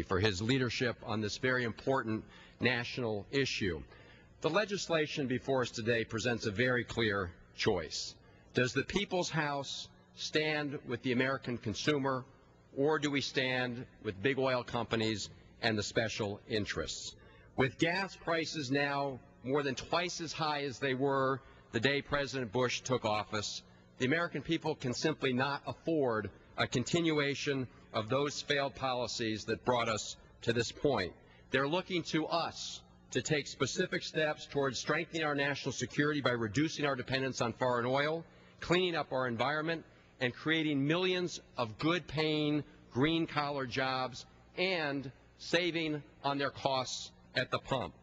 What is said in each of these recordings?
for his leadership on this very important national issue. The legislation before us today presents a very clear choice. Does the People's House stand with the American consumer, or do we stand with big oil companies and the special interests? With gas prices now more than twice as high as they were the day President Bush took office, the American people can simply not afford a continuation of those failed policies that brought us to this point. They're looking to us to take specific steps towards strengthening our national security by reducing our dependence on foreign oil, cleaning up our environment, and creating millions of good-paying, green-collar jobs, and saving on their costs at the pump.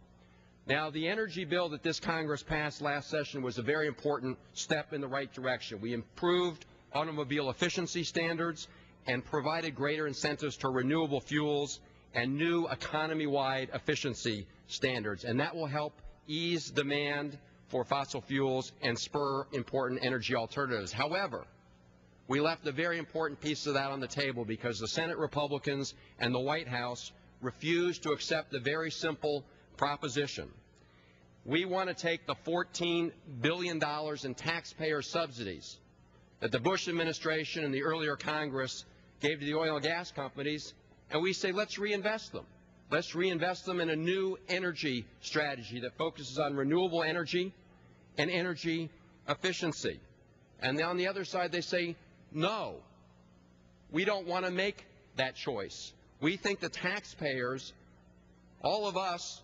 Now, the energy bill that this Congress passed last session was a very important step in the right direction. We improved automobile efficiency standards and provided greater incentives to renewable fuels and new economy-wide efficiency standards, and that will help ease demand for fossil fuels and spur important energy alternatives. However, we left a very important piece of that on the table because the Senate Republicans and the White House refused to accept the very simple proposition. We want to take the $14 billion in taxpayer subsidies that the Bush administration and the earlier Congress gave to the oil and gas companies, and we say let's reinvest them. Let's reinvest them in a new energy strategy that focuses on renewable energy and energy efficiency. And on the other side they say, no, we don't want to make that choice. We think the taxpayers, all of us,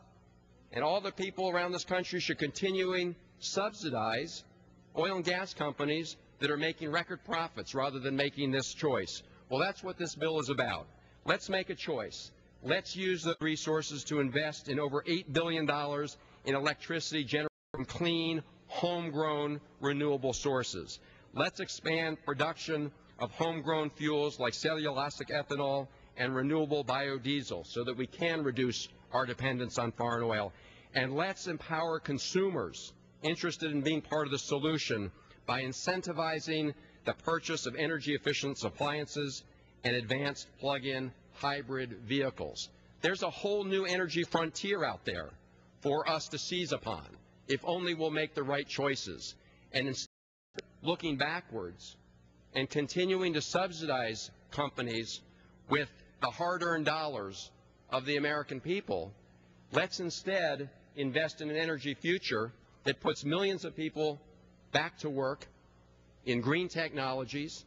and all the people around this country should continuing subsidize oil and gas companies that are making record profits rather than making this choice. Well, that's what this bill is about. Let's make a choice. Let's use the resources to invest in over $8 billion in electricity generated from clean, homegrown, renewable sources. Let's expand production of homegrown fuels like cellulosic ethanol and renewable biodiesel so that we can reduce our dependence on foreign oil. And let's empower consumers interested in being part of the solution by incentivizing the purchase of energy-efficient appliances and advanced plug-in hybrid vehicles. There's a whole new energy frontier out there for us to seize upon if only we'll make the right choices. And instead of looking backwards and continuing to subsidize companies with the hard-earned dollars of the American people, let's instead invest in an energy future that puts millions of people back to work in green technologies,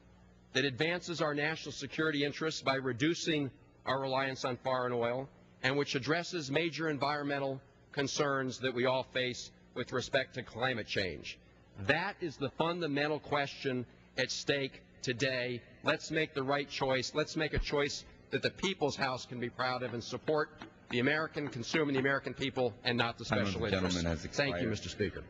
that advances our national security interests by reducing our reliance on foreign oil, and which addresses major environmental concerns that we all face with respect to climate change. That is the fundamental question at stake today. Let's make the right choice. Let's make a choice that the People's House can be proud of and support the American consumer and the American people and not the special interests. Thank you, Mr. Speaker.